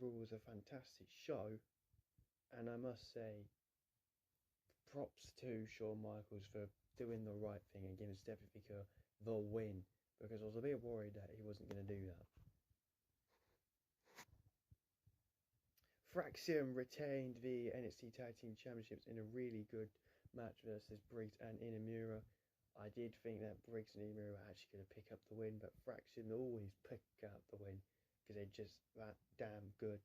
overall was a fantastic show, and I must say, props to Shawn Michaels for doing the right thing and giving Stephanie Fika the win, because I was a bit worried that he wasn't going to do that. Fraxium retained the NXT Tag Team Championships in a really good match versus Briggs and Inamura. I did think that Briggs and Inamura were actually going to pick up the win, but Fraxium always pick up the win because they're just that damn good.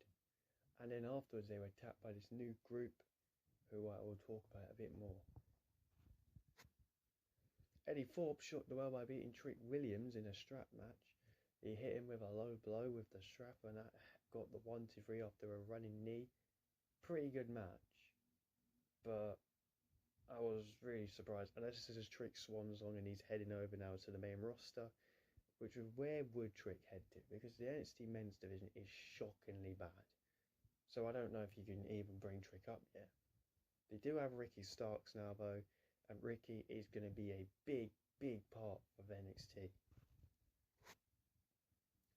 And then afterwards they were attacked by this new group who I will talk about a bit more. Eddie Thorpe shook the world by beating Trick Williams in a strap match. He hit him with a low blow with the strap and that got the 1-2-3 after a running knee. Pretty good match, but I was really surprised. Unless this is Trick Swanson and he's heading over now to the main roster, which was where would Trick head to? Because the NXT men's division is shockingly bad. So I don't know if you can even bring Trick up yet. They do have Ricky Starks now though, and Ricky is going to be a big part of NXT.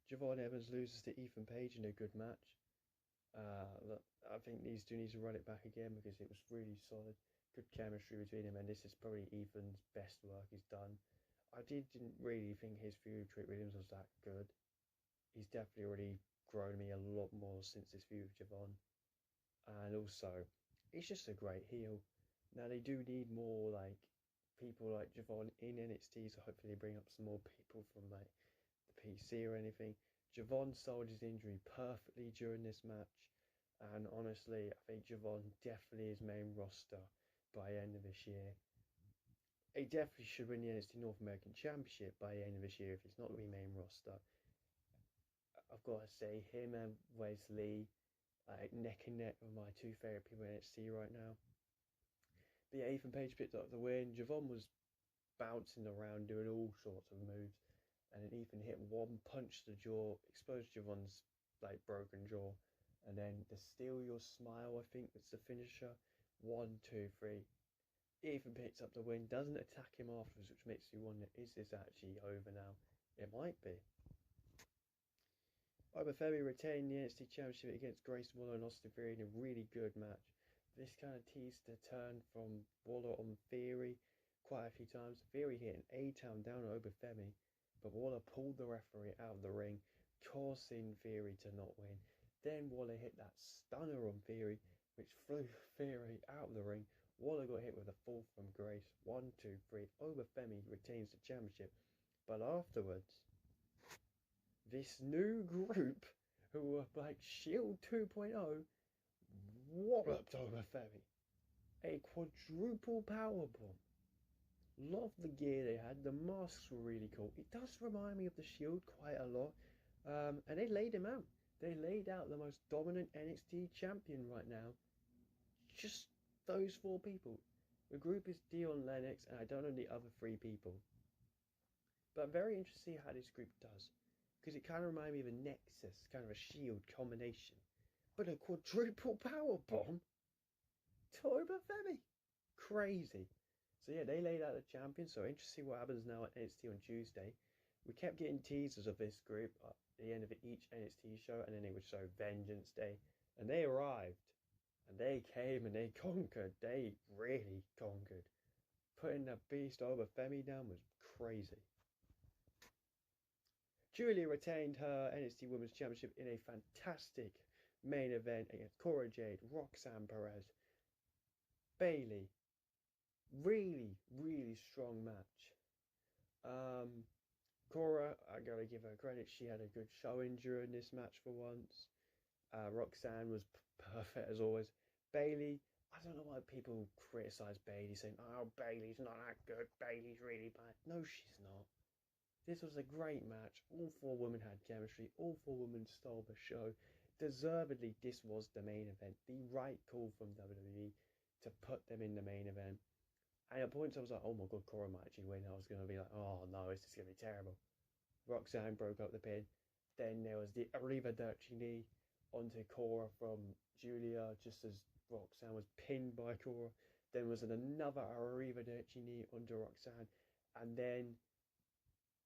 Javon Evans loses to Ethan Page in a good match. Look, I think these two need to run it back again because it was really solid. Good chemistry between them, and this is probably Ethan's best work he's done. I didn't really think his feud with Trick Williams was that good. He's definitely already grown me a lot more since this feud with Javon. And also, he's just a great heel. Now they do need more like people like Javon in NXT, so hopefully they bring up some more people from like the PC or anything. Javon sold his injury perfectly during this match, and honestly I think Javon definitely is main roster by the end of this year. He definitely should win the NXT North American Championship by the end of this year if he's not going to be main roster. I've got to say, him and Wesley neck and neck with my two favourite people in NXT right now. But yeah, Ethan Page picked up the win. Javon was bouncing around doing all sorts of moves, and then Ethan hit one punch to the jaw, exposed Javon's like broken jaw, and then the Steal Your Smile, I think was the finisher. 1, 2, 3. Ethan picks up the win, doesn't attack him afterwards, which makes you wonder, is this actually over now? It might be. Femi retained the NXT Championship against Grace Waller and Austin Theory in a really good match. This kind of teased the turn from Waller on Theory quite a few times. Theory hit an A-Town down on Femi, but Waller pulled the referee out of the ring, causing Theory to not win. Then Waller hit that stunner on Theory, which flew Theory out of the ring. Waller got hit with a fall from Grace. 1, 2, 3. Femi retains the championship. But afterwards, this new group, who were like Shield 2.0, walloped Femi. A quadruple powerbomb. Loved the gear they had. The masks were really cool. It does remind me of the Shield quite a lot. And they laid him out. They laid out the most dominant NXT champion right now. Just those 4 people. The group is Dion Lennox, and I don't know the other 3 people. But I'm very interested to see how this group does, because it kind of reminds me of a Nexus, kind of a Shield combination. But a quadruple powerbomb? Toba Femi? Crazy. So yeah, they laid out the champion, so interesting to see what happens now at NXT on Tuesday. We kept getting teasers of this group at the end of each NXT show, and then they would show Vengeance Day. And they arrived. And they came and they conquered. They really conquered. Putting the beast over Femi down was crazy. Julia retained her NXT Women's Championship in a fantastic main event against Cora Jade, Roxanne Perez, Bayley. Really strong match. Cora, I gotta give her credit. She had a good showing during this match for once. Roxanne was perfect as always. Bayley, I don't know why people criticise Bayley, saying, oh, Bayley's not that good, Bayley's really bad. No, she's not. This was a great match. All 4 women had chemistry. All 4 women stole the show. Deservedly, this was the main event. The right call from WWE to put them in the main event. And at points I was like, oh my god, Cora might actually win. I was going to be like, oh no, this is going to be terrible. Roxanne broke up the pin. Then there was the Arrivederci knee onto Cora from Julia, just as Roxanne was pinned by Cora. Then was another Arrivederci knee onto Roxanne. And then,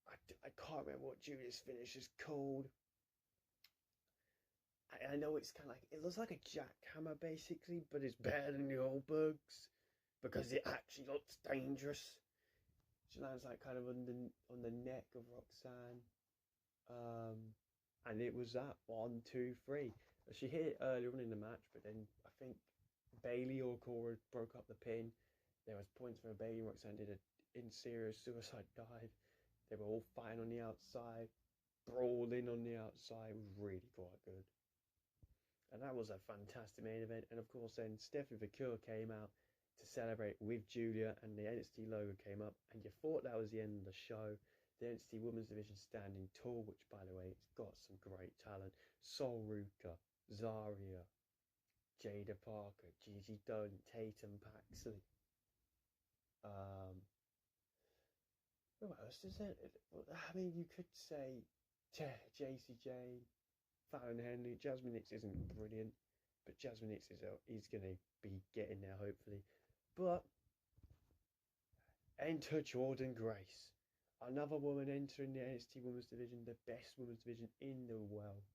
I can't remember what Julia's finish is called. I know it's kind of like, it looks like a jackhammer basically, but it's better than the Goldbergs because it actually looks dangerous. She lands like kind of on the neck of Roxanne. And it was that 1, 2, 3. She hit it earlier on in the match, but then I think Bailey or Cora broke up the pin. There was points where Bailey and Roxanne did a serious suicide dive. They were all fighting on the outside, brawling on the outside. It was really quite good. And that was a fantastic main event. And of course then Stephanie Vaquer came out to celebrate with Julia, and the NXT logo came up, and you thought that was the end of the show. The NXT Women's Division standing tall, which by the way, it's got some great talent. Sol Ruka, Zarya, Jada Parker, Gigi Dolan, Tatum Paxley. Who else is it? I mean, you could say JC Jane, Fallon Henley. Jasmine Nix isn't brilliant, but Jasmine Nix is going to be getting there hopefully. But enter Jordan Grace, another woman entering the NXT Women's Division, the best women's division in the world.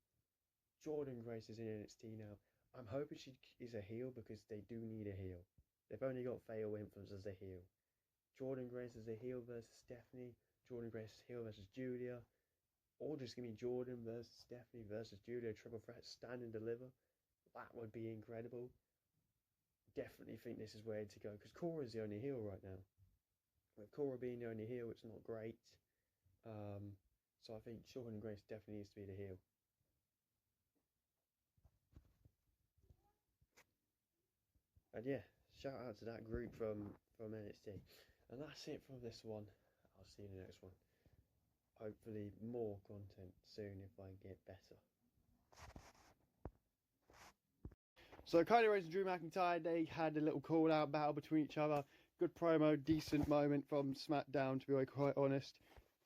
Jordan Grace is in NXT now. I'm hoping she is a heel because they do need a heel. They've only got Faye Winfrey as a heel. Jordan Grace is a heel versus Stephanie. Jordan Grace heel versus Julia. Or just give me Jordan versus Stephanie versus Julia. Triple threat, stand and deliver. That would be incredible. Definitely think this is where to go because Cora is the only heel right now. With Cora being the only heel, it's not great. So I think Jordan Grace definitely needs to be the heel. And yeah, shout out to that group from NXT. And that's it from this one. I'll see you in the next one. Hopefully more content soon if I get better. So Cody Rhodes and Drew McIntyre, they had a little call out battle between each other. Good promo, decent moment from SmackDown to be quite honest.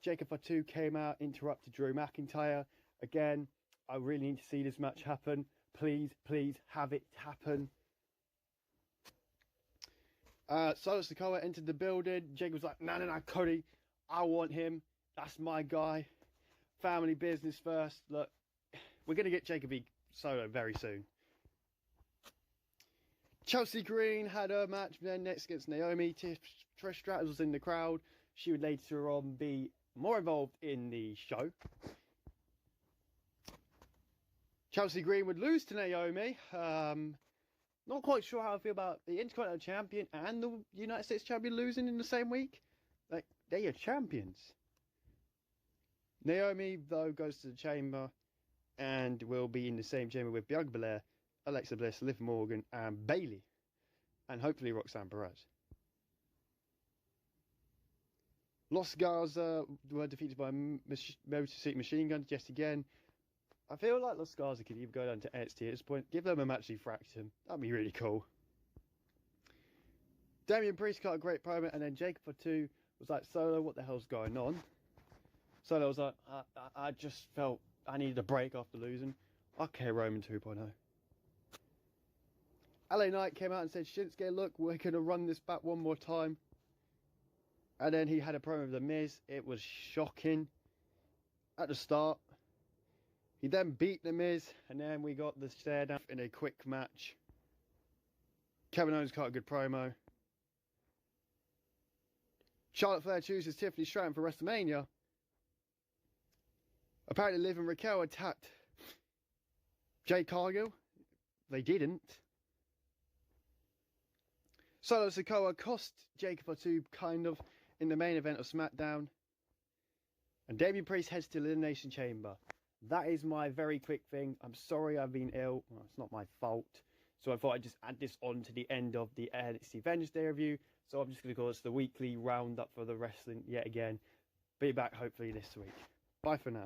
Jacob Fatu came out, interrupted Drew McIntyre. Again, I really need to see this match happen. Please, please have it happen. Solo Sikoa entered the building. Jake was like, no, Cody, I want him. That's my guy. Family business first. Look, we're going to get Jacob Solo very soon. Chelsea Green had her match then next against Naomi. Trish Stratus was in the crowd. She would later on be more involved in the show. Chelsea Green would lose to Naomi. Not quite sure how I feel about the Intercontinental Champion and the United States Champion losing in the same week. Like, they're your champions. Naomi, though, goes to the chamber and will be in the same chamber with Bianca Belair, Alexa Bliss, Liv Morgan, and Bayley. And hopefully Roxanne Perez. Los Garza were defeated by Motor City Machine Guns yet again. I feel like Los Garza could even go down to NXT at this point. Give them a match to Fraction. That'd be really cool. Damian Priest got a great promo, and then Jacob Fatu was like, Solo, what the hell's going on? Solo was like, I just felt I needed a break after losing. Okay, Roman 2.0. LA Knight came out and said, Shinsuke, look, we're going to run this back one more time. And then he had a promo with The Miz. It was shocking at the start. He then beat The Miz, and then we got the stare down in a quick match. Kevin Owens got a good promo. Charlotte Flair chooses Tiffany Stratton for WrestleMania. Apparently Liv and Raquel attacked Jade Cargill. They didn't. Solo Sikoa cost Jacob Fatu kind of in the main event of SmackDown. And Damian Priest heads to Elimination Chamber. That is my very quick thing. I'm sorry I've been ill. Well, it's not my fault. So I thought I'd just add this on to the end of the NXT Vengeance Day review. So I'm just going to call this the weekly roundup for the wrestling yet again. Be back hopefully this week. Bye for now.